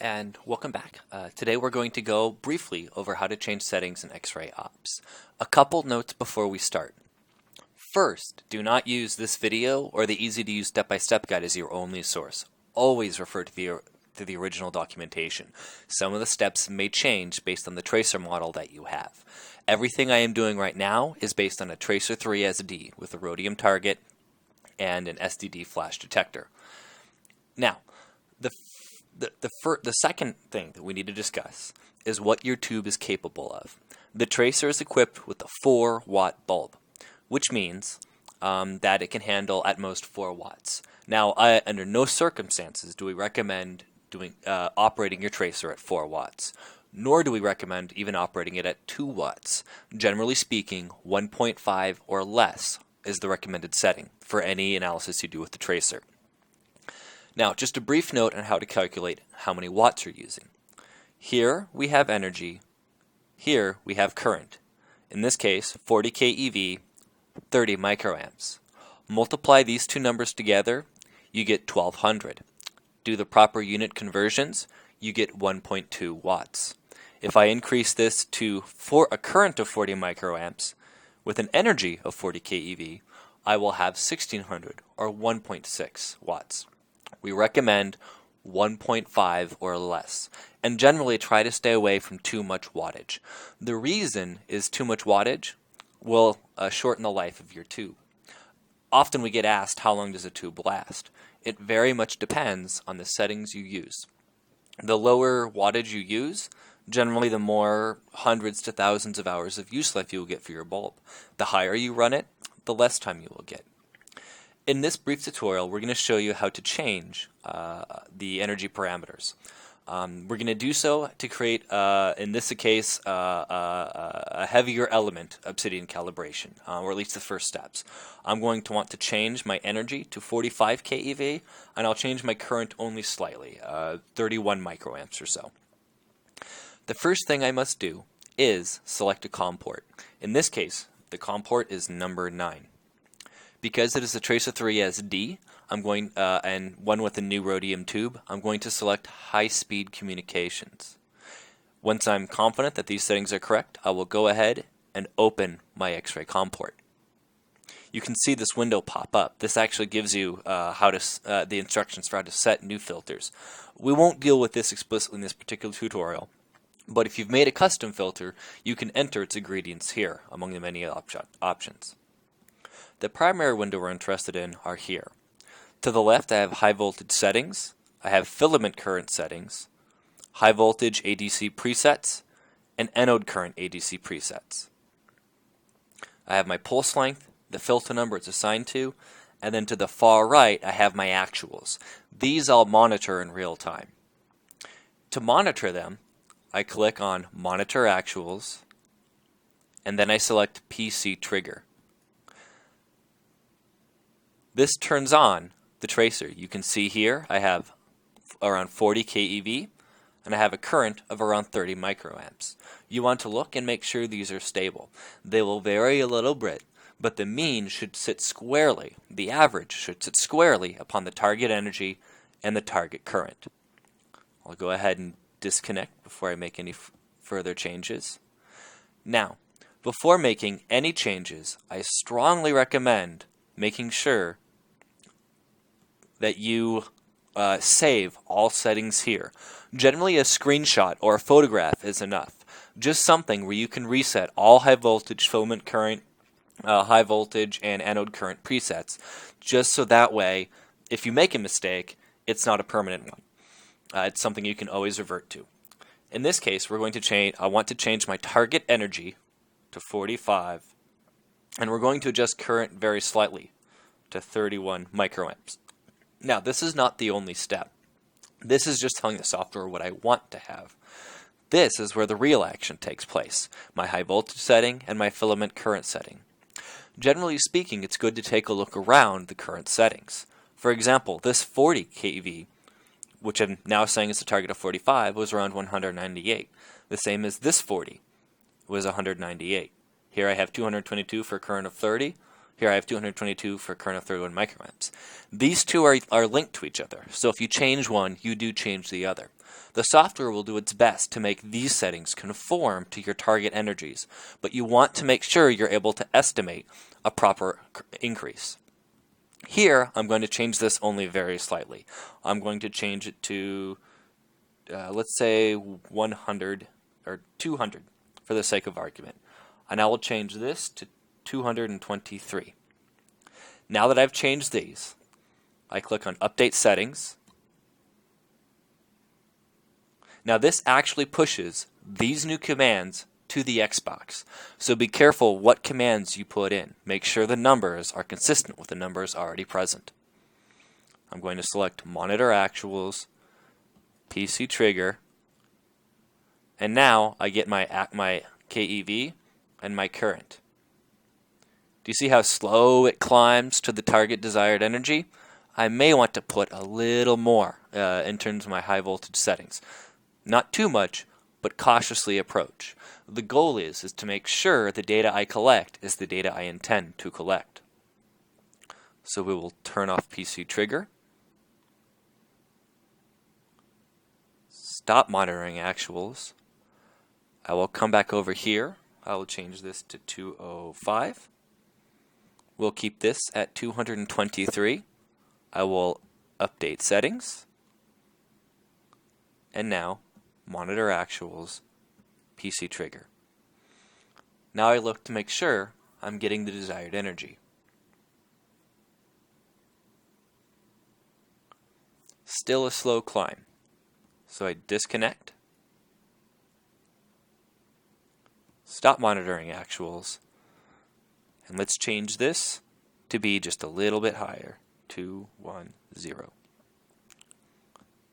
and welcome back. Today we're going to go briefly over how to change settings in X-ray ops. A couple notes before we start. First, do not use this video or the easy-to-use step-by-step guide as your only source. Always refer to the original documentation. Some of the steps may change based on the tracer model that you have. Everything I am doing right now is based on a Tracer 3 SD with a rhodium target and an SDD flash detector. Now, the second thing that we need to discuss is what your tube is capable of. The tracer is equipped with a 4-watt bulb, which means that it can handle at most 4 watts. Now, under no circumstances do we recommend operating your tracer at 4 watts, nor do we recommend even operating it at 2 watts. Generally speaking, 1.5 or less is the recommended setting for any analysis you do with the tracer. Now, just a brief note on how to calculate how many watts you're using. Here we have energy. Here we have current. In this case, 40 keV, 30 microamps. Multiply these two numbers together, you get 1200. Do the proper unit conversions, you get 1.2 watts. If I increase this to a current of 40 microamps with an energy of 40 keV, I will have 1600 or 1.6 watts. We recommend 1.5 or less, and generally try to stay away from too much wattage. The reason is too much wattage will shorten the life of your tube. Often we get asked, how long does a tube last? It very much depends on the settings you use. The lower wattage you use, generally the more hundreds to thousands of hours of use life you will get for your bulb. The higher you run it, the less time you will get. In this brief tutorial, we're going to show you how to change the energy parameters. We're going to do so to create, in this case, a heavier element obsidian calibration, or at least the first steps. I'm going to want to change my energy to 45 keV, and I'll change my current only slightly, 31 microamps or so. The first thing I must do is select a COM port. In this case, the COM port is number 9. Because it is a Tracer 3 SD, and one with a new rhodium tube, I'm going to select high-speed communications. Once I'm confident that these settings are correct, I will go ahead and open my X-ray COM port. You can see this window pop up. This actually gives you the instructions for how to set new filters. We won't deal with this explicitly in this particular tutorial, but if you've made a custom filter, you can enter its ingredients here among the many options. The primary window we're interested in are here. To the left, I have high voltage settings, I have filament current settings, high voltage ADC presets, and anode current ADC presets. I have my pulse length, the filter number it's assigned to, and then to the far right, I have my actuals. These I'll monitor in real time. To monitor them, I click on Monitor Actuals, and then I select PC Trigger. This turns on the tracer. You can see here I have around 40 keV and I have a current of around 30 microamps. You want to look and make sure these are stable. They will vary a little bit, but the mean should sit squarely, the average should sit squarely upon the target energy and the target current. I'll go ahead and disconnect before I make any further changes. Now, before making any changes, I strongly recommend making sure that you save all settings here. Generally, a screenshot or a photograph is enough. Just something where you can reset all high voltage filament current, high voltage, and anode current presets, just so that way, if you make a mistake, it's not a permanent one. It's something you can always revert to. In this case, we're going to change. I want to change my target energy to 45, and we're going to adjust current very slightly to 31 microamps. Now, this is not the only step. This is just telling the software what I want to have. This is where the real action takes place, my high voltage setting and my filament current setting. Generally speaking, it's good to take a look around the current settings. For example, this 40 keV, which I'm now saying is a target of 45, was around 198. The same as this 40 was 198. Here I have 222 for a current of 30. Here I have 222 for current of 31 microamps. These two are linked to each other, so if you change one, you do change the other. The software will do its best to make these settings conform to your target energies, but you want to make sure you're able to estimate a proper increase. Here, I'm going to change this only very slightly. I'm going to change it to, let's say, 100 or 200 for the sake of argument. And I will change this to 223. Now that I've changed these, I click on Update Settings. Now this actually pushes these new commands to the Xbox. So be careful what commands you put in. Make sure the numbers are consistent with the numbers already present. I'm going to select Monitor Actuals, PC Trigger, and now I get my KEV and my current. Do you see how slow it climbs to the target desired energy? I may want to put a little more in terms of my high voltage settings. Not too much, but cautiously approach. The goal is to make sure the data I collect is the data I intend to collect. So we will turn off PC Trigger. Stop monitoring actuals. I will come back over here. I will change this to 205. We'll keep this at 223. I will update settings. And now, monitor actuals, PC Trigger. Now I look to make sure I'm getting the desired energy. Still a slow climb. So I disconnect. Stop monitoring actuals. And let's change this to be just a little bit higher. 210.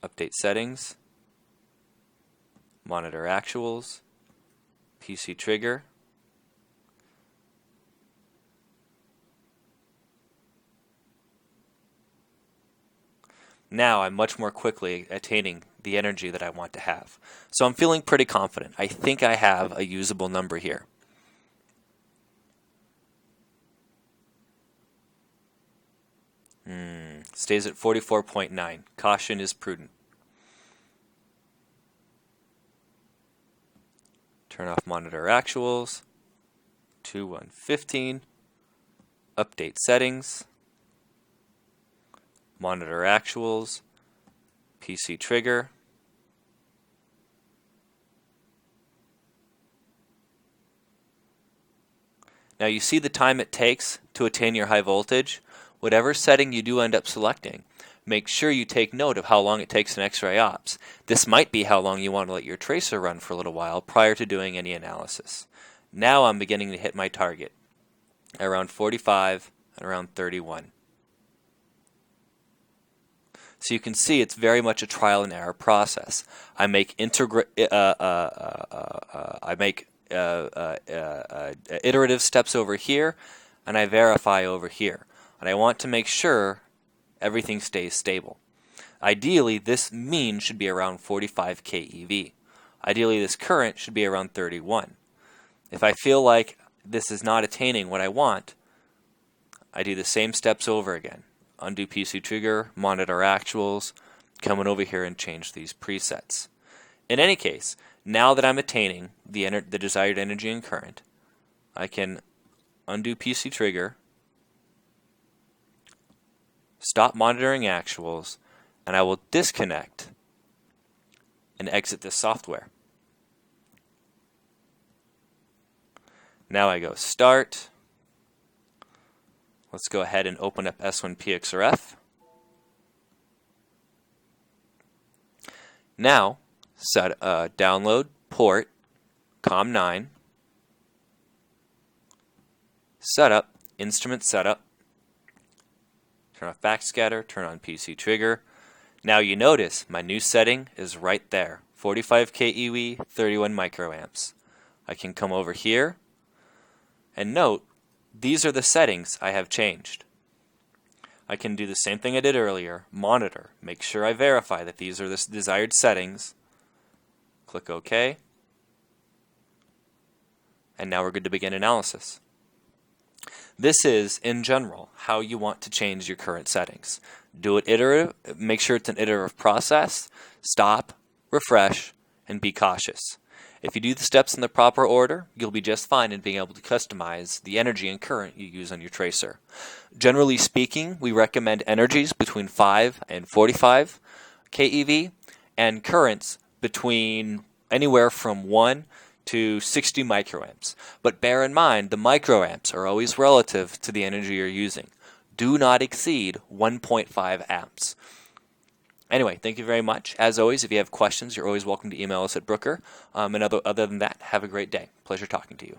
Update settings. Monitor actuals. PC Trigger. Now I'm much more quickly attaining the energy that I want to have. So I'm feeling pretty confident. I think I have a usable number here. Stays at 44.9. Caution is prudent. Turn off monitor actuals. 2115. Update settings. Monitor actuals. PC Trigger. Now you see the time it takes to attain your high voltage. Whatever setting you do end up selecting, make sure you take note of how long it takes in X-ray ops. This might be how long you want to let your tracer run for a little while prior to doing any analysis. Now I'm beginning to hit my target, around 45 and around 31. So you can see it's very much a trial and error process. I make iterative steps over here, and I verify over here. And I want to make sure everything stays stable. Ideally, this mean should be around 45 keV. Ideally, this current should be around 31. If I feel like this is not attaining what I want, I do the same steps over again. Undo PC Trigger, monitor actuals, come on over here and change these presets. In any case, now that I'm attaining the desired energy and current, I can undo PC Trigger, stop monitoring actuals, and I will disconnect and exit this software. Now I go Start. Let's go ahead and open up S1PXRF. Now, download port COM9, setup, instrument setup, turn off backscatter, turn on PC Trigger. Now you notice my new setting is right there, 45 keV, 31 microamps. I can come over here and note these are the settings I have changed. I can do the same thing I did earlier, monitor, make sure I verify that these are the desired settings, click OK, and now we're good to begin analysis. This is, in general, how you want to change your current settings. Do it iterative, make sure it's an iterative process, stop, refresh, and be cautious. If you do the steps in the proper order, you'll be just fine in being able to customize the energy and current you use on your tracer. Generally speaking, we recommend energies between 5 and 45 keV and currents between anywhere from 1 to 60 microamps. But bear in mind, the microamps are always relative to the energy you're using. Do not exceed 1.5 amps. Anyway, thank you very much. As always, if you have questions, you're always welcome to email us at Brooker. And other than that, have a great day. Pleasure talking to you.